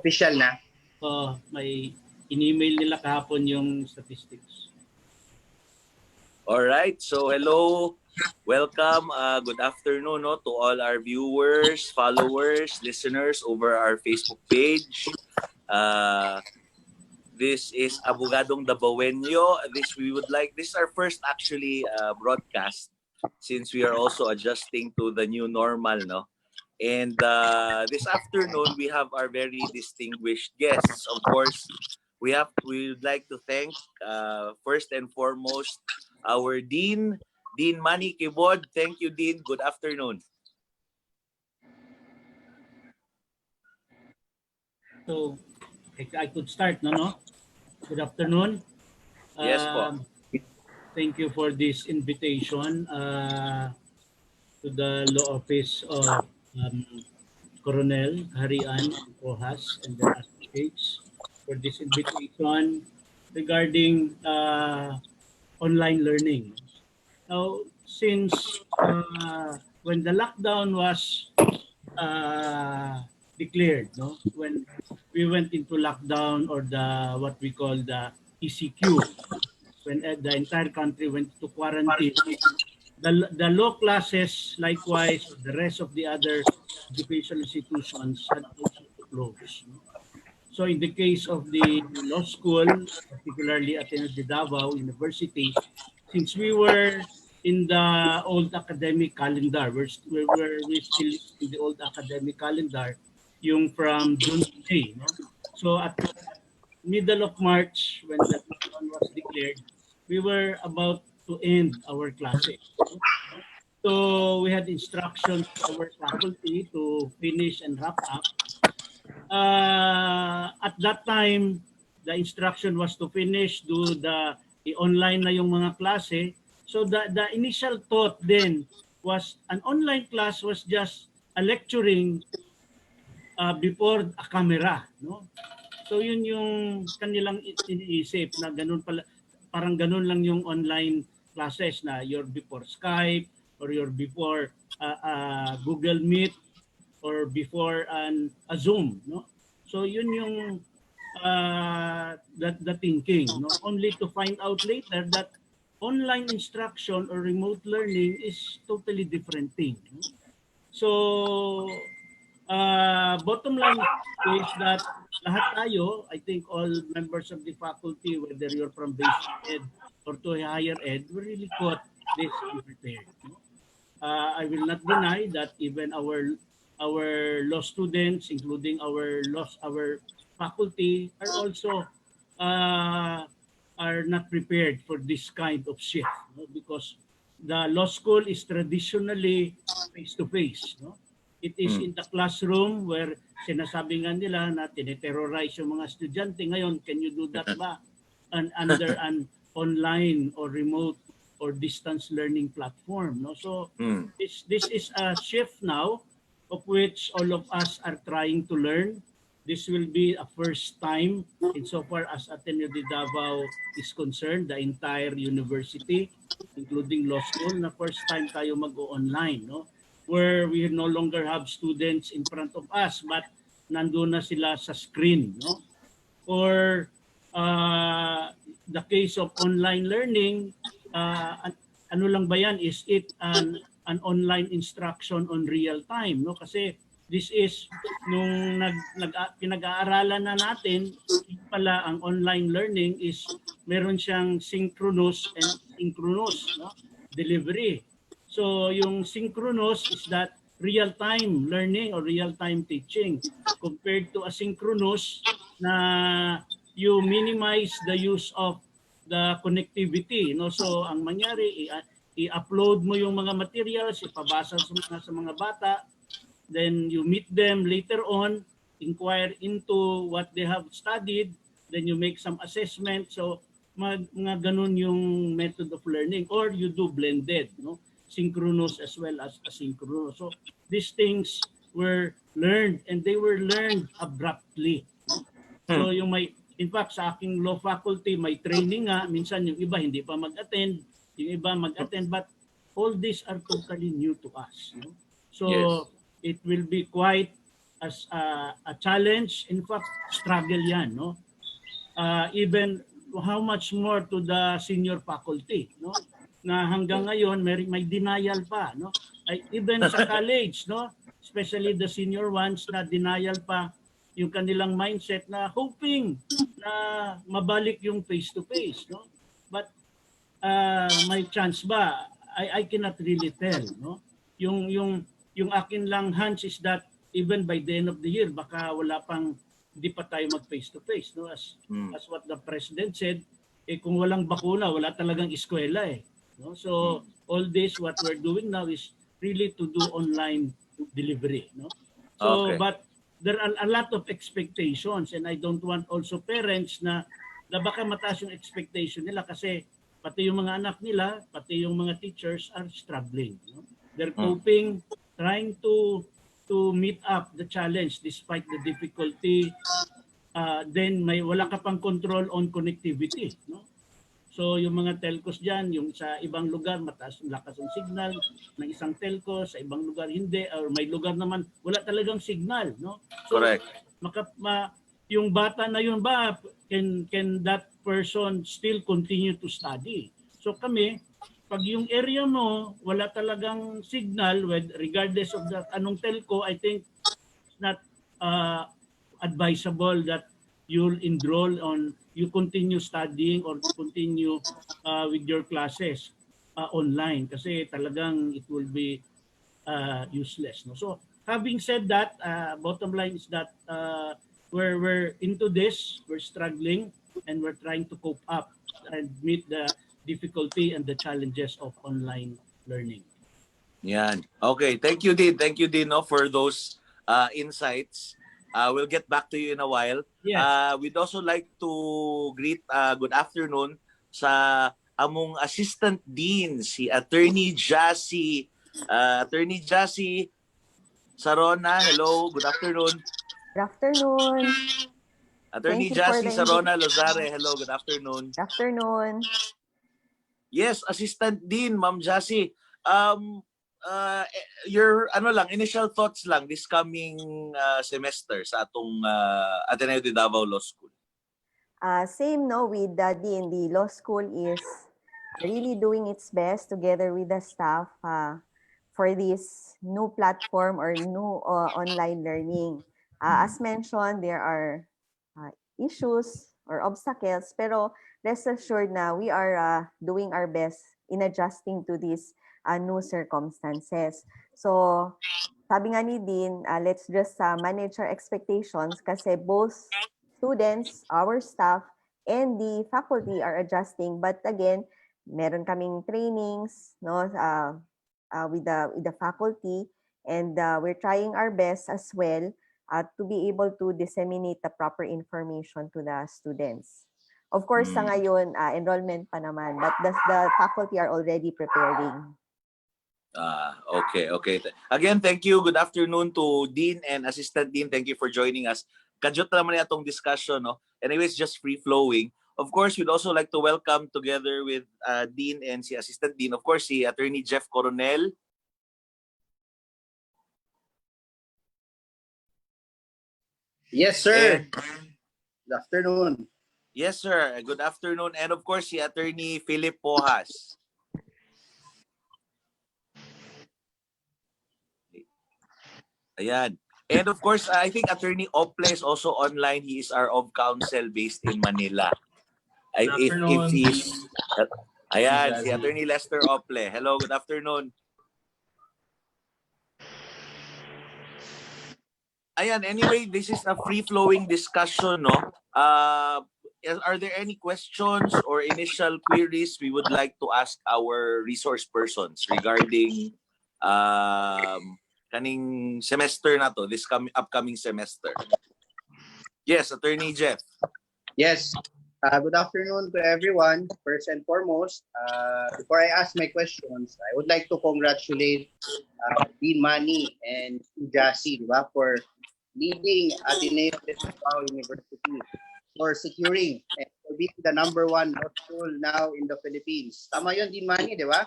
official na. May in-email nila kahapon yung statistics. Alright, so hello, welcome, good afternoon to all our viewers, followers, listeners over our Facebook page. This is Abogadong Dabawenyo. This is our first actually broadcast since we are also adjusting to the new normal, no? And this afternoon we have our very distinguished guests. Of course, we would like to thank first and foremost our Dean Manny Quibod. Thank you, Dean. Good afternoon. So, I could start, no? Good afternoon. Yes, po. Thank you for this invitation to the law office of Coronel, Caharian, Pojas, and their associates for this invitation regarding online learning. Now, since when the lockdown was declared, no, when we went into lockdown or what we call the ECQ, when the entire country went to quarantine, the law classes, likewise, the rest of the other educational institutions had also to close. No? So in the case of the law school, particularly Ateneo de Davao University, since we were in the old academic calendar, we're still in the old academic calendar, yung from June to May. No? So at middle of March, when the lockdown was declared, we were about to end our classes. So we had instructions to our faculty to finish and wrap up. At that time, the instruction was to finish, do the online na yung mga klase. So the initial thought then was an online class was just a lecturing before a camera, no? So yun yung kanilang iniisip na ganun pala, parang ganun lang yung online classes na you're before Skype or you're before Google Meet or before a Zoom, no? So yun yung the thinking, no? Only to find out later that online instruction or remote learning is totally different thing. No? So bottom line is that lahat tayo, I think all members of the faculty, whether you're from basic ed or to higher ed, we really caught this unprepared. No? I will not deny that even our law students, including our faculty, are also are not prepared for this kind of shift, no? Because the law school is traditionally face-to-face. No? It is in the classroom where sinasabi nga nila na tineterrorize yung mga estudyante. Ngayon, can you do that ba under an online or remote or distance learning platform? No? So this is a shift now of which all of us are trying to learn. This will be a first time insofar as Ateneo de Davao is concerned, the entire university, including law school, na first time tayo mag-online, no? Where we no longer have students in front of us, but nandun na sila sa screen, no? Or the case of online learning, ano lang ba yan? Is it an online instruction on real time, no? Kasi this is nung pinag-aaralan na natin pala ang online learning is meron siyang synchronous and asynchronous, no? Delivery. So yung synchronous is that real-time learning or real-time teaching compared to asynchronous na you minimize the use of the connectivity, no? So ang mangyari i-upload mo yung mga materials, ipabasa sa mga bata, then you meet them later on, inquire into what they have studied, then you make some assessment. So mga ganun yung method of learning, or you do blended, no? Synchronous as well as asynchronous. So these things were learned and they were learned abruptly. So yung in fact sa aking law faculty may training nga, minsan yung iba hindi pa mag-attend, yung iba mag-attend, but all these are totally new to us. No? So yes, it will be quite as a challenge. In fact, struggle yan, no? Even how much more to the senior faculty, no? Na hanggang ngayon may denial pa, no? Even sa college, no? Especially the senior ones na denial pa yung kanilang mindset na hoping na mabalik yung face to face, no? But may chance ba? I cannot really tell, no? Yung akin lang hunch is that even by the end of the year baka wala pang, hindi pa tayo mag face to face, no? As what the president said, kung walang bakuna wala talagang eskwela, no? So all this what we're doing now is really to do online delivery, no? So Okay. but there are a lot of expectations, and I don't want also parents na baka mataas yung expectation nila kasi pati yung mga anak nila, pati yung mga teachers are struggling, no? They're coping, trying to meet up the challenge despite the difficulty. Then wala ka pang control on connectivity, no? So yung mga telcos diyan, yung sa ibang lugar mataas ang lakas ng signal ng isang telco, sa ibang lugar hindi, or may lugar naman wala talagang signal, no? So Correct. yung bata na yun ba, can that person still continue to study? So kami, pag yung area mo wala talagang signal, regardless of the anong telco, I think it's not advisable that you'll enroll on, you continue studying or continue with your classes online kasi talagang it will be useless, no? So having said that, bottom line is that we're into this, we're struggling, and we're trying to cope up and meet the difficulty and the challenges of online learning. Yan. Okay, thank you Dean, no, for those insights. We'll get back to you in a while. Yes. We'd also like to greet good afternoon sa among Assistant Dean, si Attorney Jazzie. Attorney Jazzie Sarona, hello, good afternoon. Good afternoon. Attorney Thank you for Jazzie the Sarona-Lozare, hello, good afternoon. Good afternoon. Yes, Assistant Dean, Ma'am Jazzie. Your initial thoughts lang this coming semester sa atong Ateneo de Davao Law School. Same, no, with the Dean. The law school is really doing its best together with the staff for this new platform or new online learning. As mentioned, there are issues or obstacles, pero rest assured na we are doing our best in adjusting to these new circumstances. So, sabi nga ni Dean, let's just manage our expectations kasi both students, our staff, and the faculty are adjusting. But again, meron kaming trainings, no, with the faculty, and we're trying our best as well to be able to disseminate the proper information to the students. Of course, sa ngayon, enrollment pa naman, but the faculty are already preparing. Okay. Again, thank you. Good afternoon to Dean and Assistant Dean. Thank you for joining us. Kadyot naman itong discussion, no? Anyways, just free-flowing. Of course, we'd also like to welcome together with Dean and si Assistant Dean, of course, si Attorney Jeff Coronel. Yes, sir. Good afternoon. Yes, sir. Good afternoon. And of course, si Attorney Philip Pojas. Ayan. And of course, I think Attorney Ople is also online. He is our of counsel based in Manila. If he's, ayan, si Attorney Lester Ople. Hello, good afternoon. Ayan, anyway, this is a free-flowing discussion, no? Are there any questions or initial queries we would like to ask our resource persons regarding kaning semester na to, this upcoming semester? Yes, Attorney Jeff. Yes. Good afternoon to everyone. First and foremost, before I ask my questions, I would like to congratulate Dean Manny and Jazzie, diba, for leading Ateneo de Davao University, for securing and for being the #1 law school now in the Philippines. Tama yun, Dean Manny, di ba?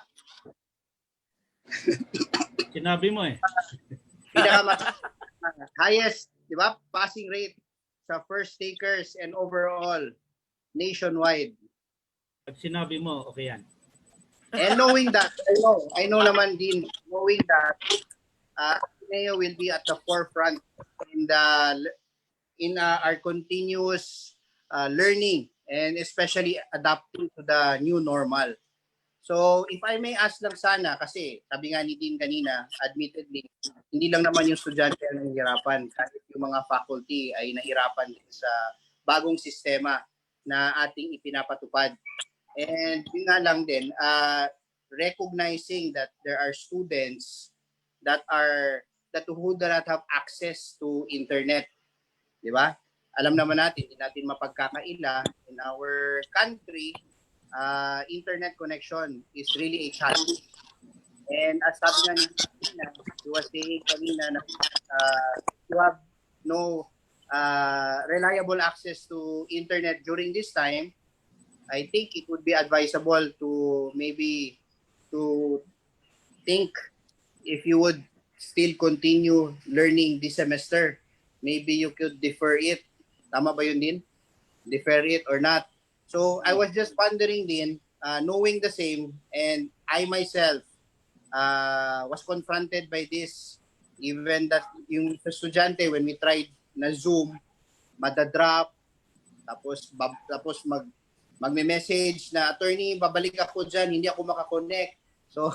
Sinabi mo eh. highest, di ba, passing rate sa first takers and overall nationwide. Pag sinabi mo, okay yan. And knowing that, I know naman din, knowing that Ateneo will be at the forefront in our continuous learning and especially adapting to the new normal. So if I may ask lang sana, kasi sabi nga ni Dean kanina, admittedly, hindi lang naman yung estudyante ang nahihirapan, kahit yung mga faculty ay nahirapan din sa bagong sistema na ating ipinapatupad. And yun nga lang din, recognizing that there are students that who do not have access to internet, di ba? Alam naman natin, hindi natin mapagkakaila in our country, internet connection is really a challenge. And as sabi nga ni Tina, he was saying kanina na you have no reliable access to internet during this time, I think it would be advisable to maybe to think if you would still continue learning this semester, maybe you could defer it. Tama ba yun din? Defer it or not? So I was just wondering din, knowing the same, and I myself was confronted by this, even that yung estudyante, when we tried na Zoom, madadrop, tapos magme-message na, attorney, babalik ako dyan, hindi ako makakonect. So,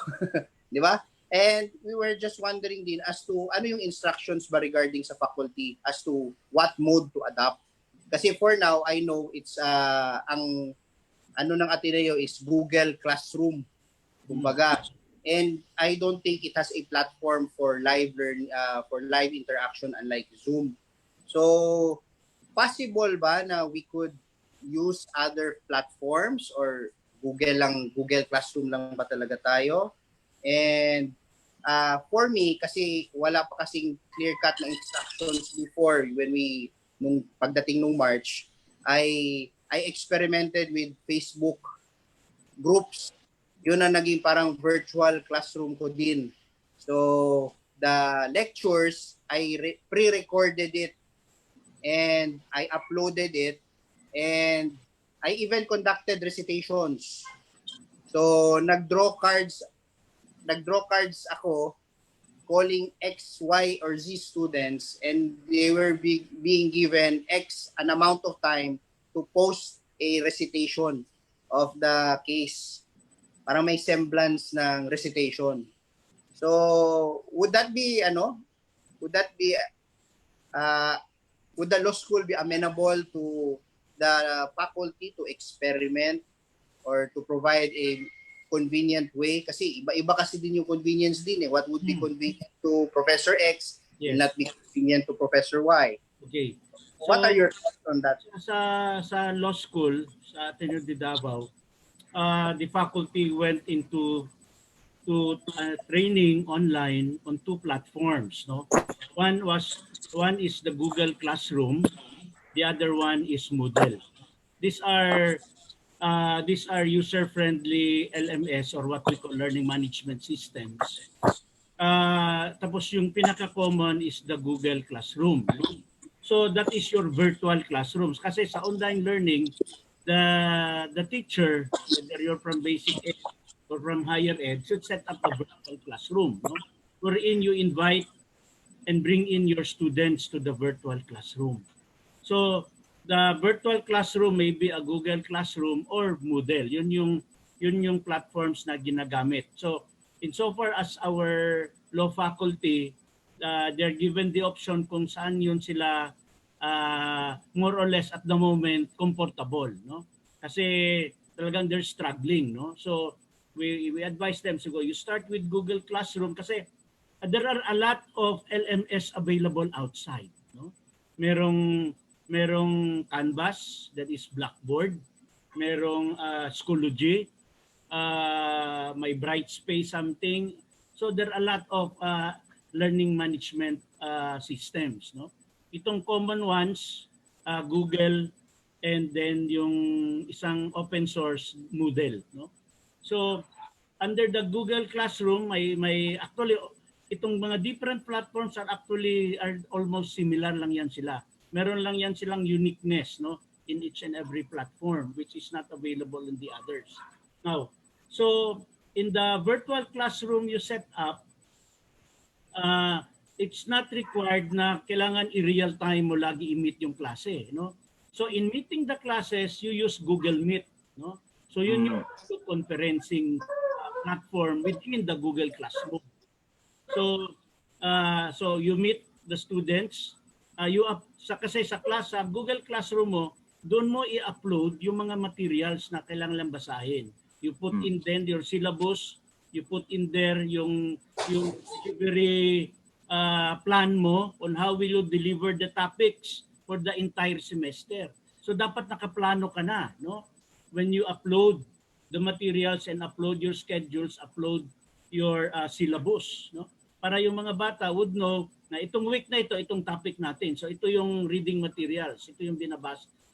di ba? And we were just wondering din as to ano yung instructions ba regarding sa faculty as to what mode to adopt. Kasi for now, I know it's ang ano ng Ateneo is Google Classroom, kumbaga. And I don't think it has a platform for live interaction unlike Zoom. So, possible ba na we could use other platforms or Google Classroom lang ba talaga tayo? And for me, kasi wala pa kasing clear-cut na instructions before nung pagdating nung March, I experimented with Facebook groups. Yun ang naging parang virtual classroom ko din. So, the lectures, I pre-recorded it and I uploaded it and I even conducted recitations. So, nag-draw cards ako calling X, Y, or Z students, and they were being given an amount of time to post a recitation of the case. Parang may semblance ng recitation. So, would the law school be amenable to the faculty to experiment or to provide a convenient way? Kasi iba-iba kasi din yung convenience din eh. What would be convenient to Professor X will not be convenient to Professor Y. Okay. So, what are your thoughts on that? Sa law school, sa Ateneo de Davao, the faculty went into training online on two platforms. No, one is the Google Classroom, the other one is Moodle. These are user-friendly LMS or what we call learning management systems. Tapos yung pinaka-common is the Google Classroom. So that is your virtual classrooms. Kasi sa online learning, the teacher, whether you're from basic ed or from higher ed, should set up a virtual classroom, no? Wherein you invite and bring in your students to the virtual classroom. So the virtual classroom may be a Google Classroom or Moodle. Yun yung platforms na ginagamit. So insofar as our law faculty, they're given the option kung saan yun sila more or less at the moment comfortable, no? Kasi talagang they're struggling, no? So we advise them to go. You start with Google Classroom kasi there are a lot of LMS available outside, no? Merong Canvas, that is Blackboard, merong Schoology, may Brightspace something. So there are a lot of learning management systems, no? Itong common ones, Google, and then yung isang open source Moodle, no? So under the Google Classroom, may actually itong mga different platforms are actually are almost similar lang yan sila. Meron lang yan silang uniqueness, no, in each and every platform which is not available in the others. Now, so in the virtual classroom you set up, it's not required na kailangan i-real time mo lagi i-meet yung klase, no? So in meeting the classes, you use Google Meet, no? So yun yung conferencing platform within the Google Classroom. So you meet the students, kasi sa class, sa Google Classroom mo, doon mo i-upload yung mga materials na kailangan lang basahin. You put in then your syllabus, you put in there yung delivery plan mo on how will you deliver the topics for the entire semester. So dapat nakaplano ka na, no? When you upload the materials and upload your schedules, upload your syllabus, no? Para yung mga bata would know na itong week na ito, itong topic natin. So ito yung reading materials, ito yung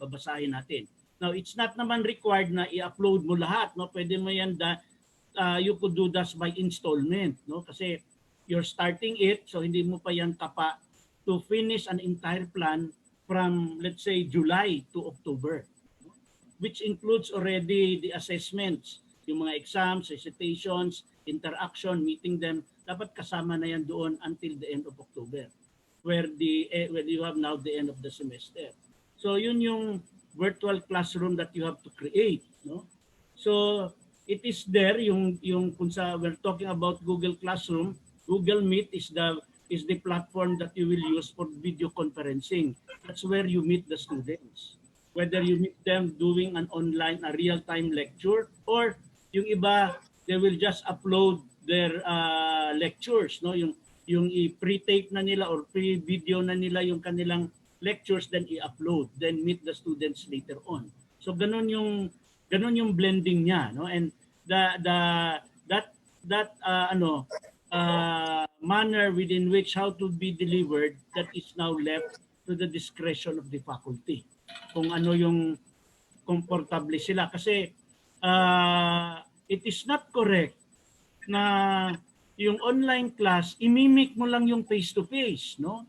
babasahin natin. Now, it's not naman required na i-upload mo lahat, no? Pwede mo yan you could do that by installment, no? Kasi you're starting it, so hindi mo pa yan tapa to finish an entire plan from, let's say, July to October, which includes already the assessments, yung mga exams, recitations, interaction, meeting them, dapat kasama na yan doon until the end of October, where you have now the end of the semester. So yun yung virtual classroom that you have to create, no? So it is there yung kung we're talking about Google Classroom, Google Meet is the platform that you will use for video conferencing. That's where you meet the students. Whether you meet them doing an online, a real-time lecture, or yung iba, they will just upload their lectures, no? Yung i-pre-tape na nila or pre-video na nila yung kanilang lectures, then i-upload, then meet the students later on. So ganun yung blending niya, no? And that manner within which how to be delivered, that is now left to the discretion of the faculty. Kung ano yung comfortable sila. Kasi it is not correct na yung online class, imimik mo lang yung face-to-face, no?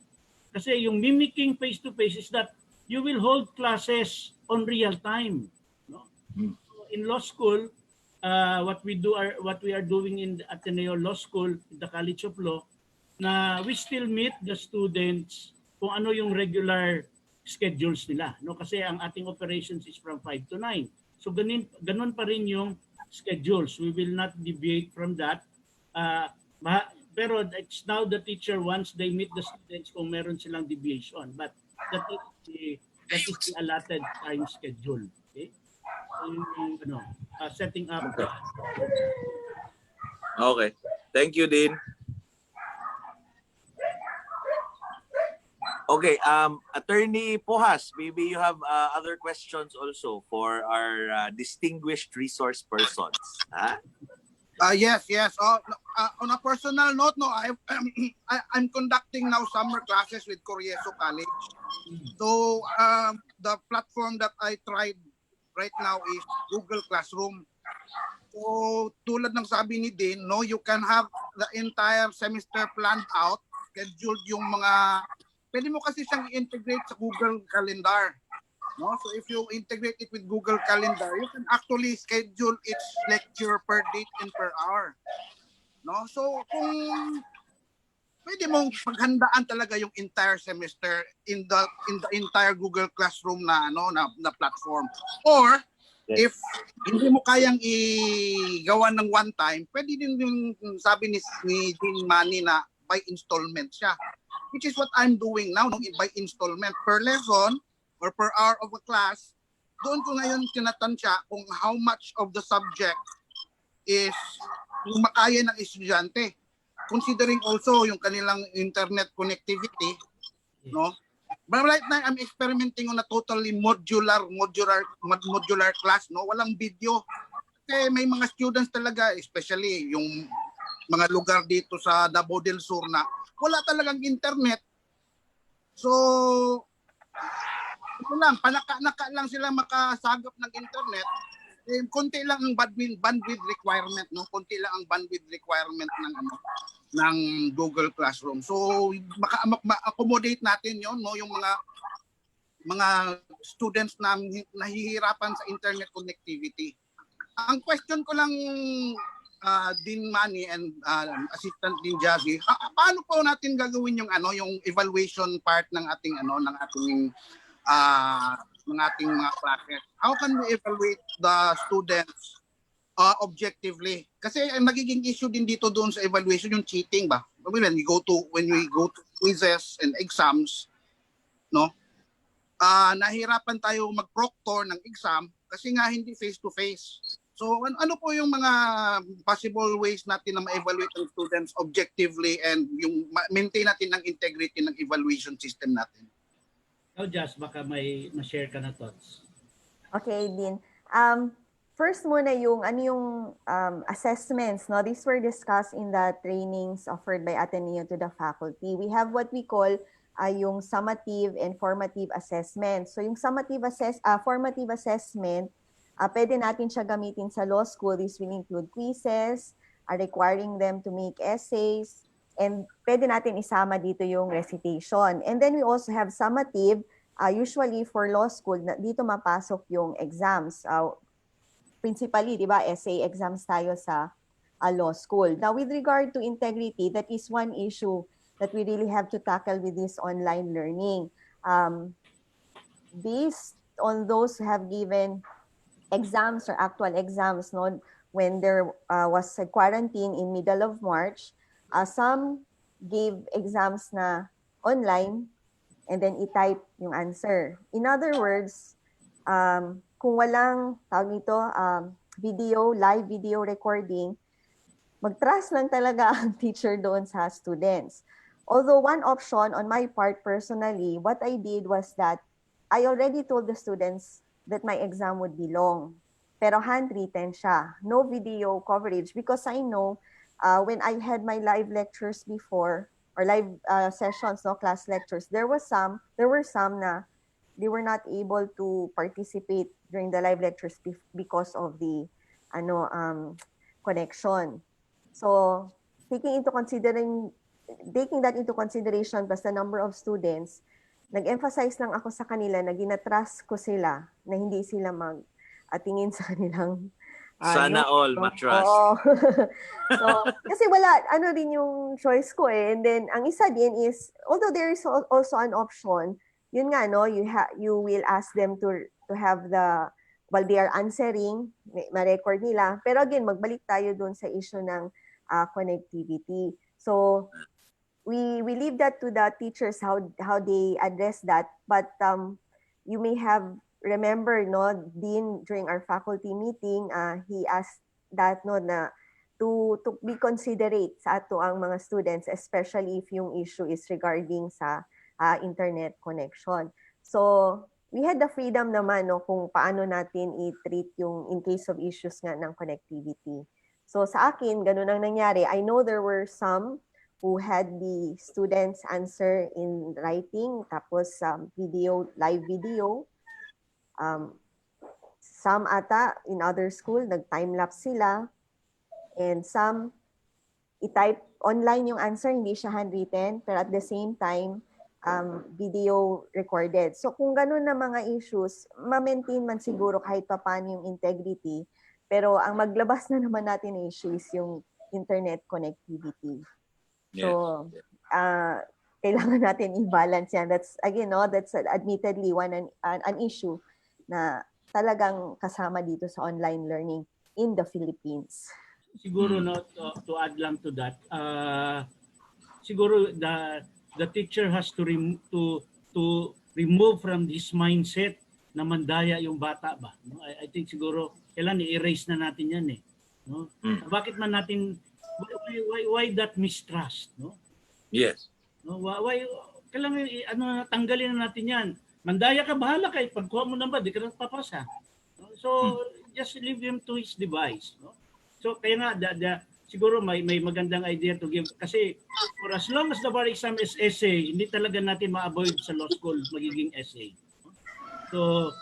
Kasi yung mimicking face-to-face is that you will hold classes on real time, no? In law school, what we are doing in the Ateneo Law School, the College of Law, na we still meet the students kung ano yung regular schedules nila, no? Kasi ang ating operations is from 5 to 9. So ganun pa rin yung schedules. We will not deviate from that. Pero it's now the teacher once they meet the students kung meron silang deviation. But that is the allotted time schedule. Okay? So, setting up. Okay. Thank you, Dean. Okay, Attorney Pojas, maybe you have other questions also for our distinguished resource persons. Huh? Yes. On a personal note, no, I'm conducting now summer classes with Corieso College. So the platform that I tried right now is Google Classroom. So tulad ng sabi ni Dean, no, you can have the entire semester planned out, scheduled yung mga. Pwede mo kasi siyang i-integrate sa Google Calendar. No? So if you integrate it with Google Calendar, you can actually schedule each lecture per date and per hour. No? So kung pwede mong paghandaan talaga yung entire semester in the entire Google Classroom na platform. Or if hindi mo kayang igawa ng one time, pwede din yung sabi ni Dean Manny na by installment siya. Which is what I'm doing now, no? By installment per lesson or per hour of a class. Doon ko ngayon tinatansya kung how much of the subject is yung makaya ng estudyante. Considering also yung kanilang internet connectivity, no? But right now I'm experimenting on a totally modular class, no? Walang video. Kasi may mga students talaga, especially yung mga lugar dito sa Davao del Sur na wala talagang internet. So, ito lang, panaka-naka lang sila makasagap ng internet. Konti lang ang bandwidth requirement, no? Konti lang ang bandwidth requirement ng ng Google Classroom. So ma-accommodate natin 'yon, no, yung mga students na nahihirapan sa internet connectivity. Ang question ko lang, Dean Manny and Assistant Dean Jazzie, paano po natin gagawin yung yung evaluation part ng ating ng ating mga classes? How can we evaluate the students objectively? Kasi nagiging issue din dito doon sa evaluation yung cheating ba? When we go to quizzes and exams, no? Nahirapan tayo mag-proctor ng exam kasi nga hindi face to face. So ano po yung mga possible ways natin na ma-evaluate ang students objectively and yung maintain natin ang integrity ng evaluation system natin? Jazz, baka may ma-share ka na thoughts. Okay, Dean. First muna yung assessments, no? These were discussed in the trainings offered by Ateneo to the faculty. We have what we call yung summative and formative assessment. So yung formative assessment, pwede natin siya gamitin sa law school. This will include quizzes, requiring them to make essays, and pwede natin isama dito yung recitation. And then we also have summative, usually for law school, dito mapasok yung exams. Principally, di ba, essay exams tayo sa law school. Now, with regard to integrity, that is one issue that we really have to tackle with this online learning. Based on those who have given exams or actual exams, no, when there was a quarantine in middle of March, some gave exams na online and then i-type yung answer. In other words, kung walang tawag nito, live video recording, mag-trust lang talaga ang teacher doon sa students. Although one option on my part personally, what I did was that I already told the students that my exam would be long. Pero handwritten siya. No video coverage because I know when I had my live lectures before or live sessions, no, class lectures, there were some na they were not able to participate during the live lectures because of the connection. So taking that into consideration plus the number of students, nag-emphasize lang ako sa kanila na ginatrust ko sila na hindi sila tingin sa kanilang Sana all matrust. Oo. So, kasi wala, din yung choice ko eh. And then, ang isa din is, although there is also an option, yun nga, no, you will ask them to have while they are answering, ma-record nila. Pero again, magbalik tayo dun sa issue ng connectivity. So, we leave that to the teachers how they address that, but you may have remember, no, Dean, during our faculty meeting, he asked that, no, na to be considerate sa ato ang mga students, especially if yung issue is regarding sa internet connection. So we had the freedom naman, no, kung paano natin i-treat yung in case of issues nga ng connectivity. So sa akin, ganun ang nangyari. I know there were some who had the students answer in writing, tapos live video. Some ata in other school, nag-time-lapse sila. And some, i-type online yung answer, hindi siya handwritten, pero at the same time, video recorded. So kung ganun na mga issues, ma-maintain man siguro kahit paano yung integrity, pero ang maglabas na naman natin na issue is yung internet connectivity. So, kailangan natin i-balance yan. That's, again, no, that's admittedly an issue na talagang kasama dito sa online learning in the Philippines. Siguro, no, to add lang to that, siguro the teacher has to remove from this mindset na mandaya yung bata ba. No? I think siguro kailan i-erase na natin yan eh. No? Bakit man natin why that mistrust, no? Yes. No, why kailangan tanggalin na natin 'yan. Mandaya ka, bahala ka, pagkuha mo naman di ka na papasa. No? So just leave him to his device, no? So kaya nga siguro may magandang idea to give kasi for as long as the bar exam is essay, hindi talaga natin ma-avoid sa law school magiging essay. No? So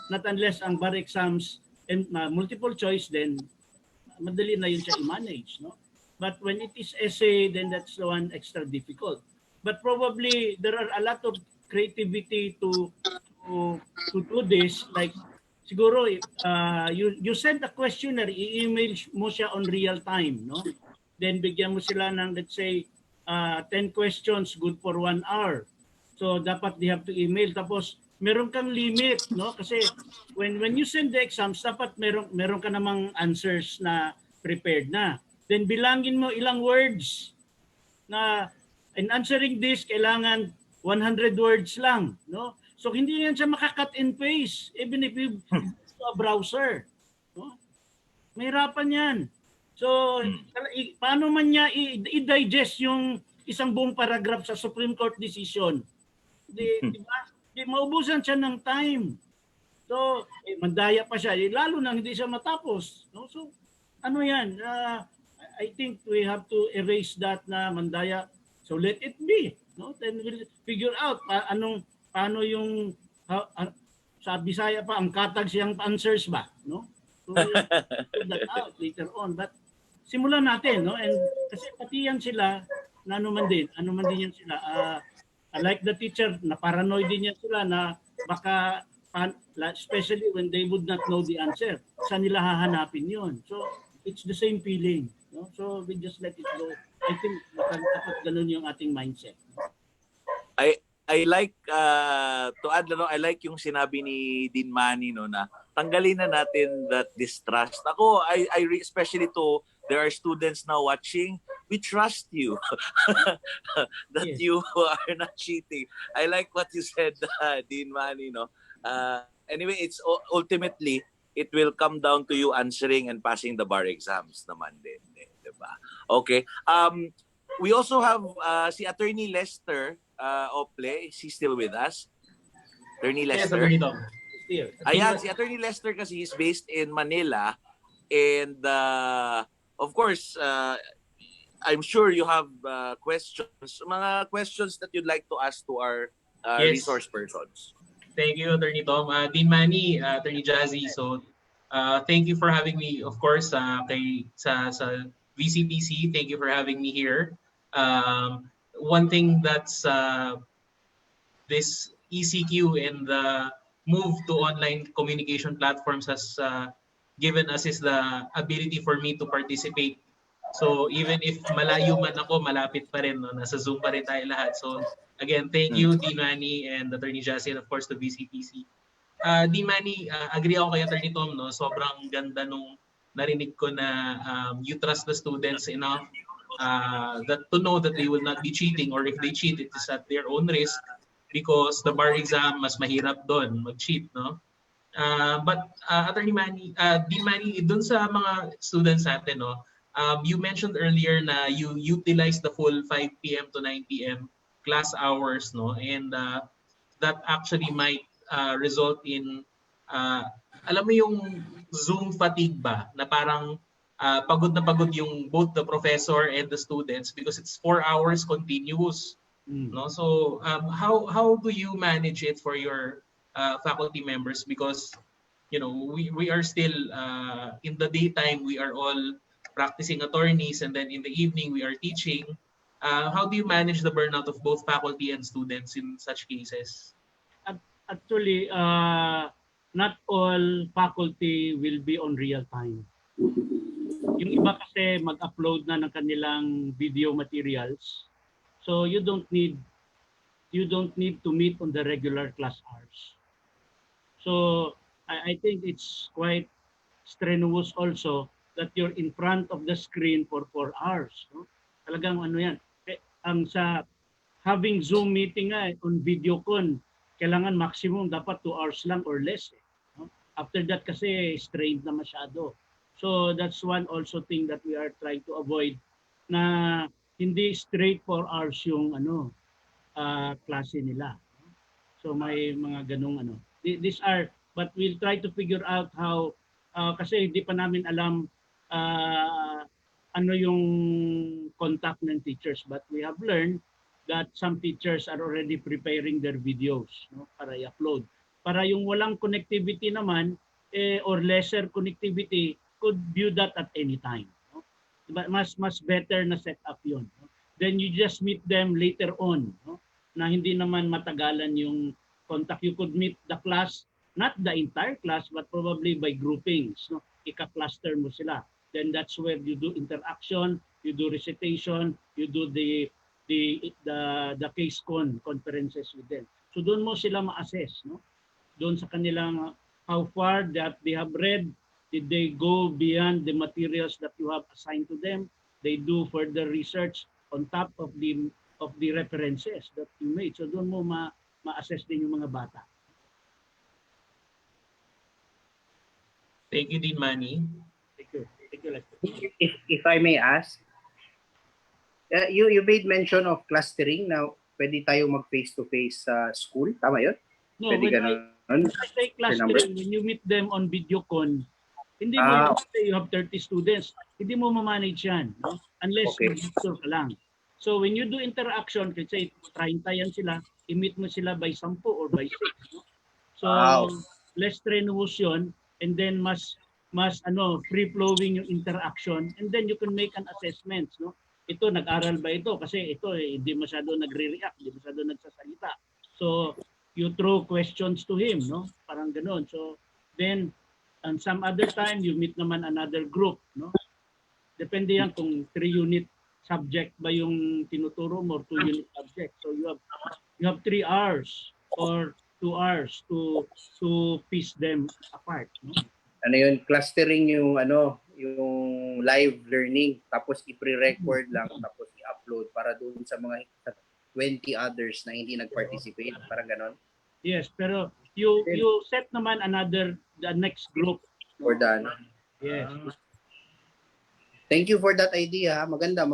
not unless ang bar exams and multiple choice then madali na yun siya i-manage, no? But when it is essay, then that's the one extra difficult. But probably there are a lot of creativity to, to do this. Like siguro you send a questionnaire, i-email mo siya on real time, no? Then bigyan mo sila ng, let's say 10 questions good for 1 hour. So dapat they have to email, tapos meron kang limit, no? Kasi when you send the exams, dapat meron ka namang answers na prepared na. Then bilangin mo ilang words na in answering this kailangan 100 words lang, no? So hindi yan siya maka-cut and paste even if you use a browser, no? Mahirapan yan. So paano man niya i-digest yung isang buong paragraph sa Supreme Court decision? Di ba? Di maubusan siya ng time. So, mandaya pa siya. Lalo na hindi siya matapos. No? So, ano yan? I think we have to erase that na mandaya. So, let it be. No? Then we'll figure out paano yung sa Bisaya pa, ang katag siyang answers ba? No? So, we'll figure that out later on. But, simulan natin. No? And kasi pati yan sila, na ano man din yan sila. Like the teacher, na paranoid din yan sila na baka especially when they would not know the answer. Saan nila hahanapin yun? So, it's the same feeling. No? So, we just let it go. I think dapat ganun yung ating mindset. I like to add, no, I like yung sinabi ni Dean Manny, no, na tanggalin na natin that distrust. Ako, especially to there are students now watching, we trust you that Yes. you are not cheating. I like what you said, Dean Manny, no. Anyway, it's ultimately it will come down to you answering and passing the bar exams naman din, diba? Okay. We also have si Attorney Lester Ople. Is he still with us? Attorney Yes, Lester. Attorney Tom. Here. Ayan, si Attorney Lester kasi is based in Manila, and of course, I'm sure you have mga questions that you'd like to ask to our Yes. resource persons. Thank you, Attorney Tom. Dean Manny, Attorney Jazzie. So, thank you for having me. Of course, sa VCPC, thank you for having me here. One thing that's this ECQ and the move to online communication platforms has given us is the ability for me to participate. So even if malayo man ako, malapit pa rin, no? Nasa Zoom pa rin tayo lahat. So again, thank you, Dean Manny and Attorney Jazzie, and of course the VCPC. Dean Manny, agree ako kay Attorney Tom, no? Sobrang ganda nung narinig ko na you trust the students enough that to know that they will not be cheating, or if they cheat, it is at their own risk, because the bar exam mas mahirap doon mag-cheat, no? But Attorney Manny, Dean Manny, dun sa mga students natin, no? You mentioned earlier na you utilize the full 5 p.m. to 9 p.m. class hours, no? And that actually might result in alam mo yung Zoom fatigue ba, na parang pagod na pagod yung both the professor and the students because it's 4 hours continuous, no? So how do you manage it for your faculty members, because you know we are still in the daytime we are all practicing attorneys, and then in the evening we are teaching. How do you manage the burnout of both faculty and students in such cases? Actually, not all faculty will be on real time. Yung iba kasi mag-upload na ng kanilang video materials. So you don't need to meet on the regular class hours. So I think it's quite strenuous also that you're in front of the screen for 4 hours. No? Talagang ano yan. Ang sa having Zoom meeting on VideoCon, kailangan maximum dapat 2 hours lang or less. No? After that kasi strained na masyado. So that's one also thing that we are trying to avoid, na hindi straight 4 hours yung klase nila. So may mga ganung These are, but we'll try to figure out how, kasi hindi pa namin alam ano yung contact ng teachers, but we have learned that some teachers are already preparing their videos, no, para i-upload. Para yung walang connectivity naman or lesser connectivity could view that at any time. No? mas better na setup 'yon. No? Then you just meet them later on, no? Na hindi naman matagalan yung contact. You could meet the class, not the entire class, but probably by groupings. No? Ika-cluster mo sila. Then that's where you do interaction, you do recitation, you do the case conferences with them. So doon mo sila ma-assess, no? Doon sa kanilang how far that they have read, did they go beyond the materials that you have assigned to them? They do further research on top of the references that you made. So doon mo ma-assess din yung mga bata. Thank you, Dean Manny. Thank you. Thank you, Lester. If I may ask, you made mention of clustering. Now, pwede tayo mag face-to-face sa school. Tama yun? No, Pwede when I say clustering, when you meet them on video con, hindi mo say you have 30 students, hindi mo ma-manage yan, no? Unless mag-lecture ka lang. So when you do interaction, kasi 30 yan sila, i-meet mo sila by 10 or by 6. No? So less strenuous yun, and then mas free-flowing yung interaction, and then you can make an assessment. No? Ito, nag-aral ba ito? Kasi ito, hindi masyado nagre-react, hindi masyado nagsasalita. So you throw questions to him, no? Parang ganoon. So then, and some other time, you meet naman another group, no? Depende yan kung 3-unit subject ba yung tinuturo mo or 2-unit subject. So you have 3 hours or 2 hours to piece them apart, no? Ano yun, clustering yung yung live learning, tapos i-pre-record lang, tapos i-upload para doon sa mga 20 others na hindi nag-participate, parang ganon. Yes, pero you set naman the next group For the Yes. Thank you for that idea. Maganda.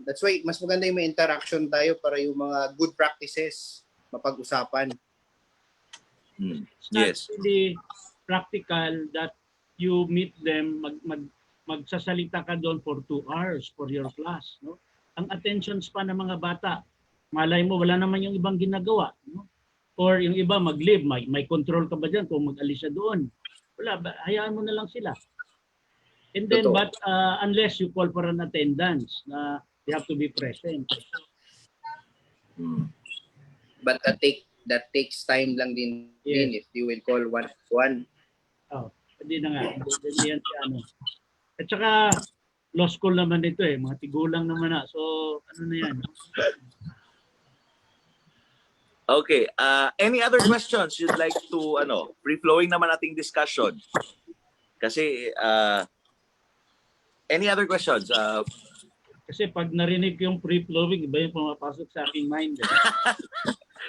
That's why mas maganda yung may interaction tayo para yung mga good practices mapag-usapan. It's not really practical that you meet them, magsasalita ka doon for 2 hours for your class. No? Ang attention span ng mga bata, malay mo wala naman yung ibang ginagawa. No? Or yung iba mag-leave, may control ka ba dyan kung mag-alis siya doon? Wala, hayaan mo na lang sila. And then, but unless you call for an attendance, na they have to be present. But that takes time lang din, if you will call one. Oh, hindi na nga. Hindi yan si ano. At saka, law school naman ito mga tigulang naman na. So, ano na yan? Okay, any other questions you'd like to, free-flowing naman ating discussion? Kasi, any other questions? Kasi pag narinig yung free-flowing, iba yung pumapasok sa aking mind.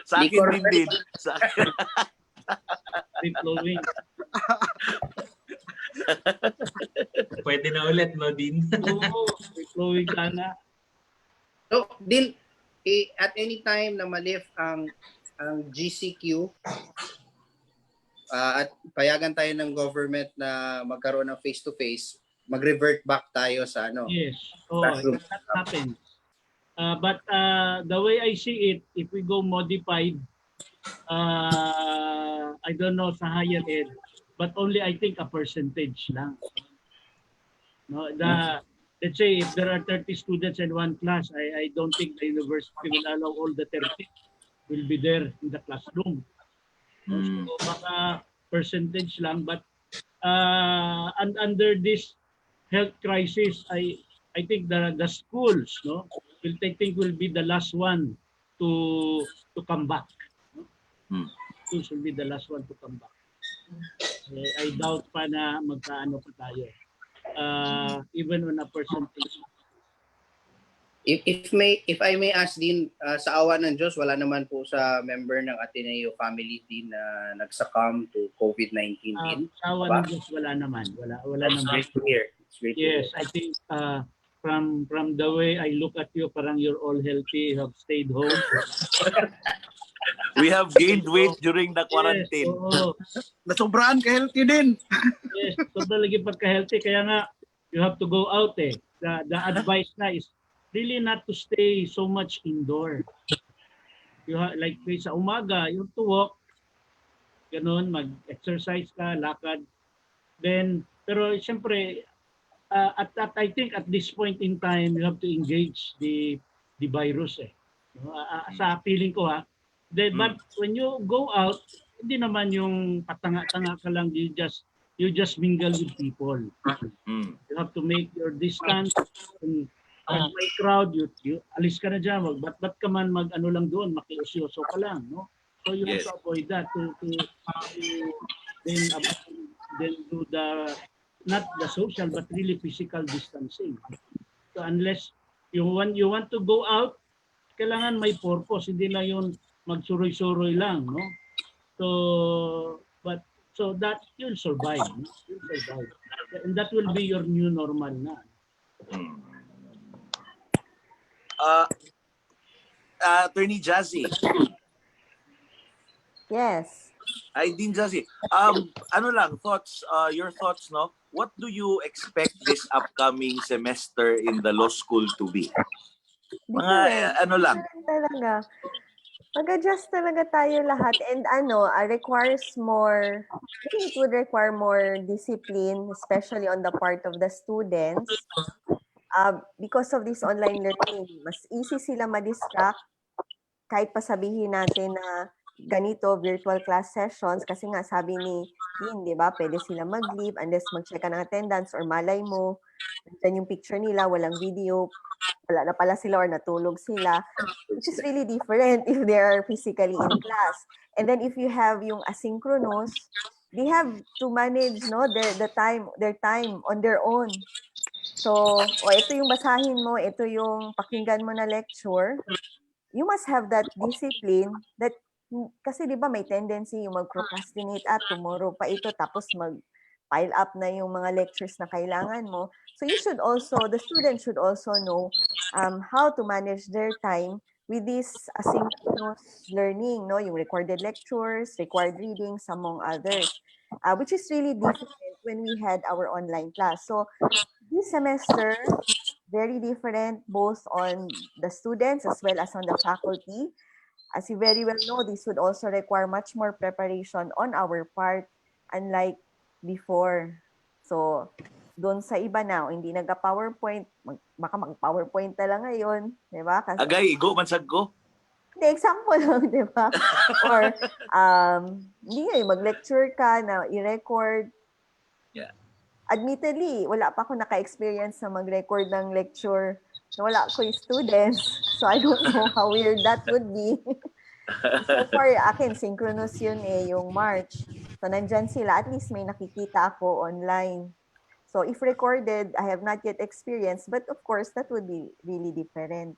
Sa akin din. Free-flowing. Pwede na ulit, no, Dean? Oo, free-flowing sana. So, Din, at any time na ma-lift ang GCQ at payagan tayo ng government na magkaroon ng face-to-face, mag-revert back tayo sa Yes. classroom. That happens. But the way I see it, if we go modified, I don't know sa higher ed, but only I think a percentage lang. No, let's say if there are 30 students in one class, I don't think the university will allow all the 30 will be there in the classroom. So baka percentage lang, but and under this health crisis, I think the schools will be the last one to come back. Schools will be the last one to come back. I doubt pa na magkaano pa tayo. Even on a percentage. If I may ask din, sa awa ng Diyos, wala naman po sa member ng Ateneo family din na nagsakam to COVID-19 din. Sa awa ng Diyos, wala naman. Wala That's naman. great to hear. Yes, I think from the way I look at you, parang you're all healthy, you have stayed home. We have gained weight during the quarantine. Yes, oo. Nasobrahan ka healthy din. Yes, sobrang lagi pagka-healthy. Kaya nga, you have to go out The advice na is really not to stay so much indoor. You have, like sa umaga, you have to walk. Ganun, mag-exercise ka, lakad. Then, pero siyempre, I think at this point in time, you have to engage the virus eh. No? Sa feeling ko ha. But when you go out, hindi naman yung patanga-tanga ka lang, you just mingle with people. You have to make your distance. Pag may crowd, you alis ka na dyan. Ba't ka man mag-ano lang doon, makiusyoso ka lang, no? So you have to avoid that to then do the not the social but really physical distancing. So unless you want to go out, kailangan may purpose, hindi lang yung magsuroy-suroy lang, no? So that you'll survive, no? You'll survive. And that will be your new normal na. Attorney Jazzie. Yes. I din Jazzie. Ano lang, your thoughts, no? What do you expect this upcoming semester in the law school to be? Mga ano lang. Talaga. Mag-adjust talaga tayo lahat and requires more, I think it would require more discipline, especially on the part of the students. Because of this online learning, mas easy sila ma-distract kahit pa sabihin natin na ganito, virtual class sessions, kasi nga sabi ni Dean, di ba, pwede sila mag-leave unless mag-check ka ng attendance or malay mo, nandiyan yung picture nila, walang video, wala na pala sila or natulog sila, which is really different if they are physically in class. And then if you have yung asynchronous, they have to manage their time on their own. So, ito yung basahin mo, ito yung pakinggan mo na lecture, you must have that discipline that kasi 'di ba may tendency yung mag-procrastinate tomorrow pa ito tapos mag-pile up na yung mga lectures na kailangan mo. So the students should also know how to manage their time with this asynchronous learning, no? Yung recorded lectures, required readings, among others, which is really different when we had our online class. So this semester, very different both on the students as well as on the faculty. As you very well know, this would also require much more preparation on our part, unlike before. So, doon sa iba na, hindi nag-PowerPoint, baka mag-PowerPoint na lang ngayon, di ba? Kasi, agay, go, mansag ko. Hindi, example lang, di ba? Or, hindi mag-lecture ka na i-record. Yeah. Admittedly, wala pa ako naka-experience na mag-record ng lecture na wala ko yung students. So, I don't know how weird that would be. So far, akin, synchronous yun yung March. So, nandyan sila. At least may nakikita ako online. So, if recorded, I have not yet experienced. But of course, that would be really different.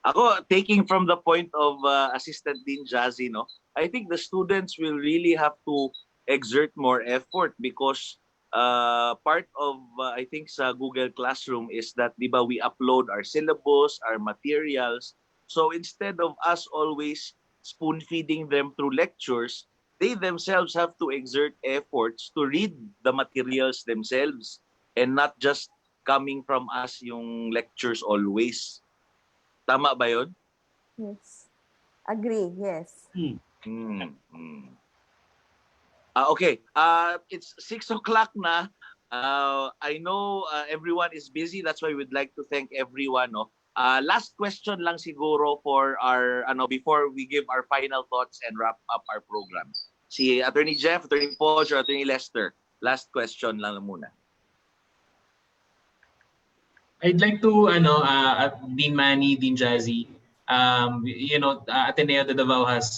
Ako, taking from the point of Assistant Dean Jazzie, no, I think the students will really have to exert more effort because part of I think sa Google Classroom is that di ba we upload our syllabus, our materials. So instead of us always spoon feeding them through lectures, they themselves have to exert efforts to read the materials themselves and not just coming from us yung lectures always. Tama ba yun? Yes. Agree, yes. Okay, it's 6 o'clock na. I know everyone is busy. That's why we'd like to thank everyone. No? Last question lang siguro for our before we give our final thoughts and wrap up our program. Si Attorney Jeff, Attorney Pojas, or Attorney Lester. Last question lang muna. I'd like to Dean Manny, Dean Jazzie. Ateneo de Davao has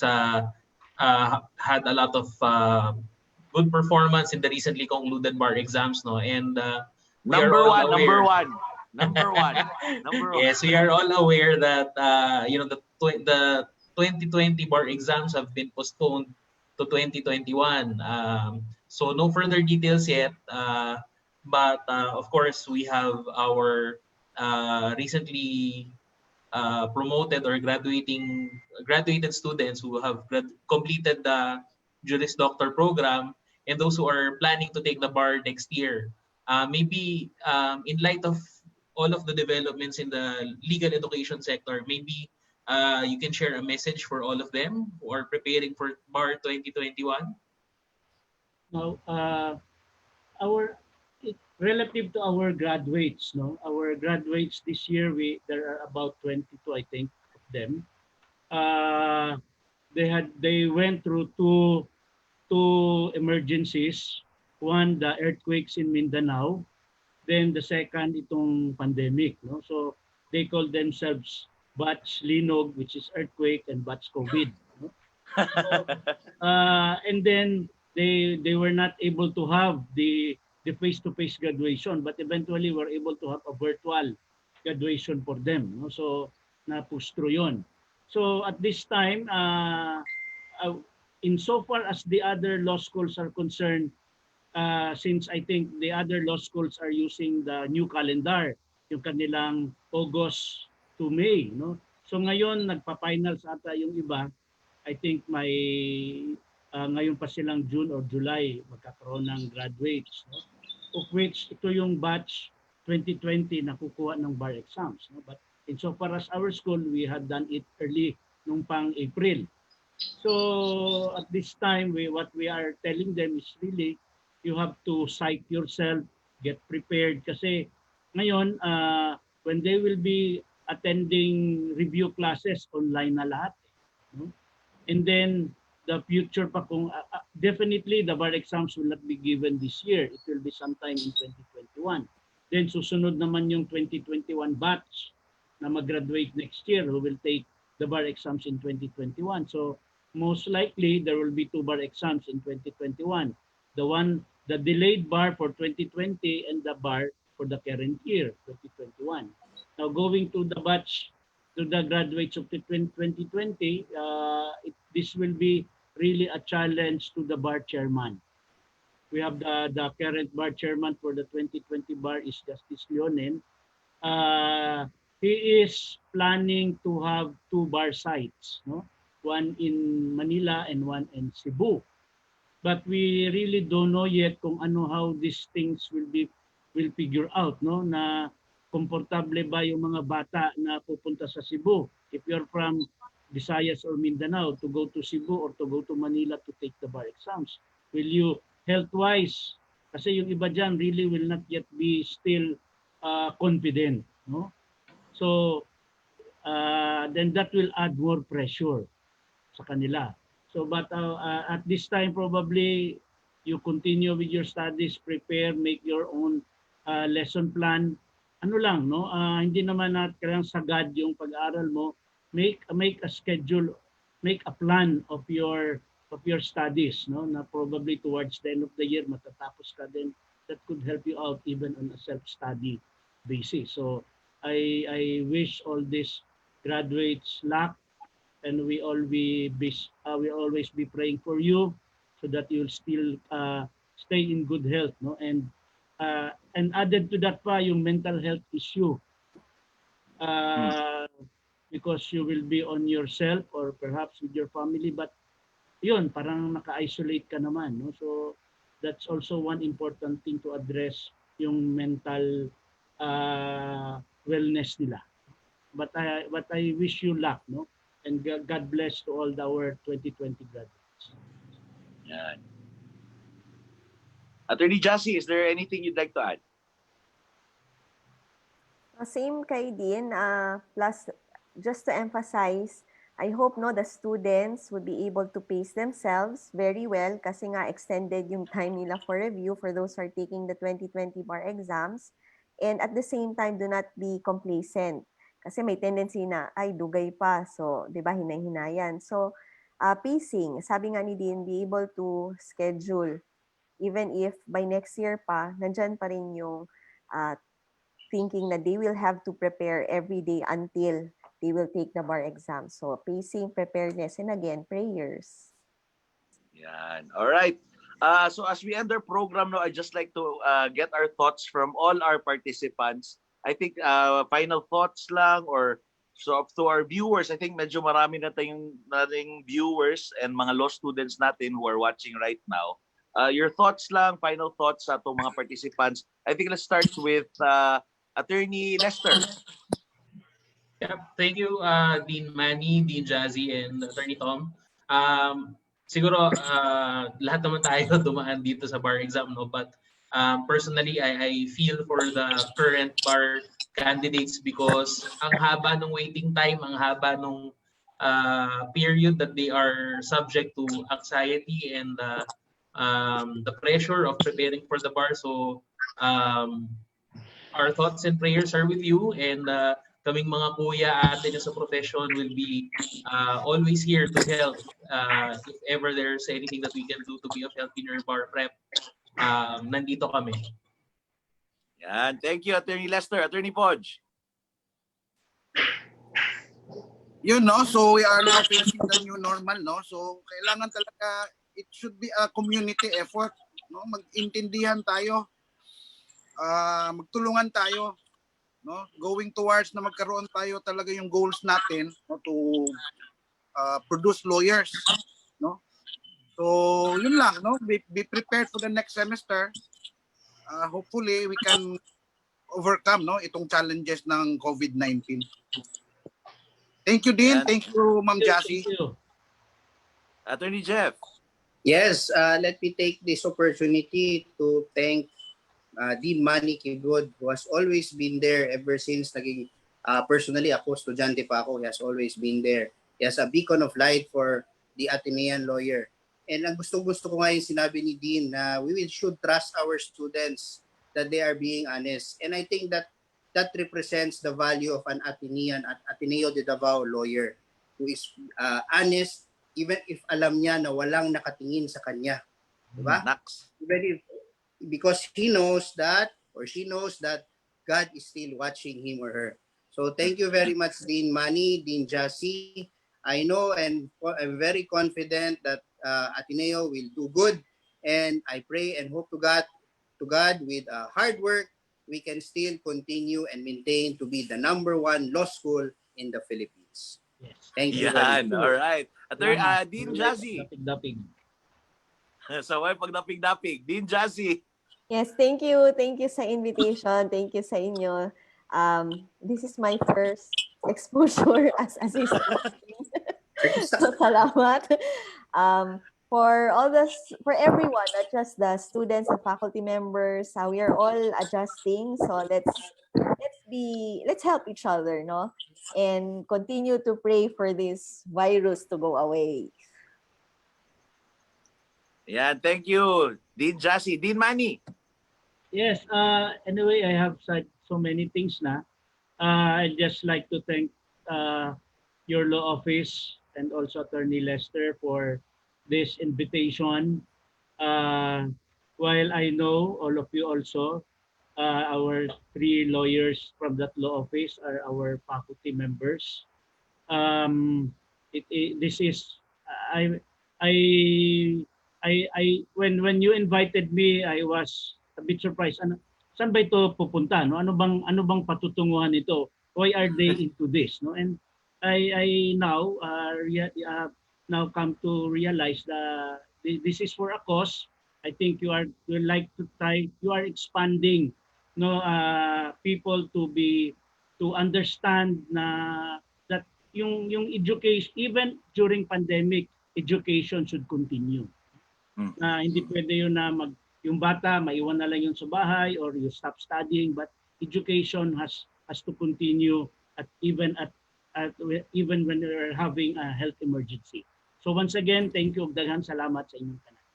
had a lot of good performance in the recently concluded bar exams, no? And number one. Yes, we are all aware that the 2020 bar exams have been postponed to 2021. So no further details yet, but of course we have our recently promoted or graduated students who have completed the Juris Doctor program and those who are planning to take the bar next year. Maybe in light of all of the developments in the legal education sector, maybe you can share a message for all of them who are preparing for bar 2021. Now, relative to our graduates, no? Our graduates this year, there are about 22, I think, of them. Uh, they went through two emergencies. One, the earthquakes in Mindanao. Then the second, itong pandemic, no? So they call themselves batch Linog, which is earthquake, and batch COVID. No? So, and then they were not able to have the face-to-face graduation, but eventually were able to have a virtual graduation for them. No? So na-push through yun. So at this time, uh, insofar as the other law schools are concerned, since I think the other law schools are using the new calendar, yung kanilang August to May, no? So ngayon nagpa-finals ata yung iba. I think may ngayon pa silang June or July magkakaroon ng graduates, no? Of which ito yung batch 2020 na kukuha ng bar exams, no? But insofar as our school, we had done it early nung pang April. So at this time, what we are telling them is really, you have to psych yourself, get prepared. Kasi ngayon, when they will be attending review classes, online na lahat. No? And then, the future pa kung, definitely the bar exams will not be given this year. It will be sometime in 2021. Then susunod naman yung 2021 batch na mag-graduate next year who will take the bar exams in 2021. So most likely there will be 2 bar exams in 2021. The delayed bar for 2020 and the bar for the current year, 2021. Now going to the batch, to the graduates of 2020, this will be really a challenge to the bar chairman. We have the current bar chairman for the 2020 bar is Justice Leonen. He is planning to have 2 bar sites, no? One in Manila and one in Cebu. But we really don't know yet kung how these things will figure out, no? Na komportable ba yung mga bata na pupunta sa Cebu? If you're from Visayas or Mindanao, to go to Cebu or to go to Manila to take the bar exams, will you health-wise? Kasi yung iba dyan really will not yet be still confident, no? So then that will add more pressure sa kanila. So but at this time probably you continue with your studies, prepare, make your own lesson plan. Ano lang, no? Hindi naman kailangan sagad yung pag-aaral mo. Make a schedule, make a plan of your studies, no? Na probably towards the end of the year matatapos ka din. That could help you out even on a self-study basis. So I wish all these graduates luck, and we always be praying for you so that you'll still stay in good health, no? And added to that pa yung mental health issue, because you will be on yourself or perhaps with your family, but yun, parang naka-isolate ka naman, no? So that's also one important thing to address, yung mental wellness nila. But I wish you luck, no? And God bless to all our 2020 graduates. Yan. Attorney Jazzie, is there anything you'd like to add? Same kay Dean, plus just to emphasize, I hope the students would be able to pace themselves very well kasi nga extended yung time nila for review for those who are taking the 2020 bar exams. And at the same time, do not be complacent. Kasi may tendency na, ay, dugay pa. So, di ba, hinay-hinayan. So, pacing, sabi nga ni Dean, be able to schedule. Even if by next year pa, nandyan pa rin yung thinking na they will have to prepare every day until they will take the bar exam. So, pacing, preparedness, and again, prayers. Yan. All right. So as we end our program now, I'd just like to get our thoughts from all our participants. I think final thoughts lang, or so to our viewers, I think medyo marami na tayong viewers and mga law students natin who are watching right now. Your thoughts lang, final thoughts sa itong mga participants. I think let's start with Attorney Lester. Yeah, thank you, Dean Manny, Dean Jazzie, and Attorney Tom. Siguro lahat naman tayo dumaan dito sa bar exam, no? But Personally, I feel for the current bar candidates because ang haba ng waiting time, ang haba ng period that they are subject to anxiety and the pressure of preparing for the bar. So our thoughts and prayers are with you, and kaming mga kuya ate nyo sa profession will be always here to help if ever there's anything that we can do to be of help in your bar prep. Nandito kami. Yan. Thank you, Attorney Lester. Attorney Podge. You know, so we are now facing the new normal, no? So kailangan talaga, it should be a community effort, no? Mag-intindihan tayo, magtulungan tayo, no? Going towards na magkaroon tayo talaga yung goals natin, no? To produce lawyers, no? So yun lang, no? Be prepared for the next semester. Hopefully we can overcome, no, itong challenges ng COVID-19. Thank you, Dean. Thank you, Ma'am Jazzie. Thank you. Attorney Jeff. Yes, let me take this opportunity to thank Dean Manny Quibod, who has always been there ever since naging personally ako, estudyante pa ako, he has always been there. He has a beacon of light for the Atenean lawyer. And ang gusto-gusto ko nga yung sinabi ni Dean na should trust our students that they are being honest. And I think that represents the value of an Atenean at Ateneo de Davao lawyer who is honest even if alam niya na walang nakatingin sa kanya. Diba? Even if, because he knows that or she knows that God is still watching him or her. So thank you very much, Dean Manny, Dean Jazzie. I know and I'm very confident that Ateneo will do good, and I pray and hope to God with hard work we can still continue and maintain to be the #1 law school in the Philippines. Yes. Thank you Yan. very much. All right. Dean Jazzie. Dapig-dapig. So, pagdapig-dapig. Dean Jazzie. Yes, thank you. Thank you sa invitation. Thank you sa inyo. This is my first exposure as assistant. So, salamat. For everyone, not just the students and faculty members, we are all adjusting. So let's help each other, no? And continue to pray for this virus to go away. Yeah, thank you. Dean Jazzie. Dean Manny. Yes, anyway, I have said so many things na. I'd just like to thank your law office and also Attorney Lester for this invitation. While I know all of you also, our 3 lawyers from that law office are our faculty members. This is when you invited me, I was a bit surprised. Saan ba ito pupunta? No? Ano bang patutunguhan ito? Why are they into this? No? And I now now come to realize that this is for a cause. I think you are expanding, no, people to understand na that yung education, even during pandemic, education should continue. Hindi pwede yun na yung bata maiwan na lang yun sa bahay or you stop studying, but education has to continue even when we're having a health emergency. So once again, thank you, daghan salamat sa inyong tanan.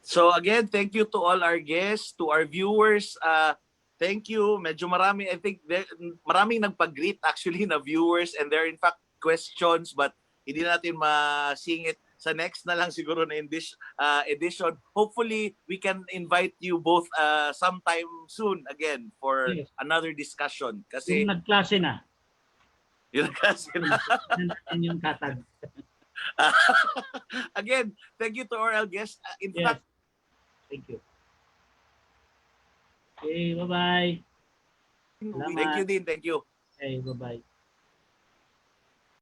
So again, thank you to all our guests, to our viewers. Thank you. Medyo marami, I think maraming nagpag-greet actually na viewers, and there are in fact questions, but hindi natin ma-sing it. Sa next na lang siguro na in this edition. Hopefully, we can invite you both sometime soon again for another discussion. Kasi yung nagklase na. Yung nagklase na. Yung katag. Again, thank you to our guests. In fact, thank you. Okay, bye-bye. Thank you, Dean. Thank you. Okay, bye-bye.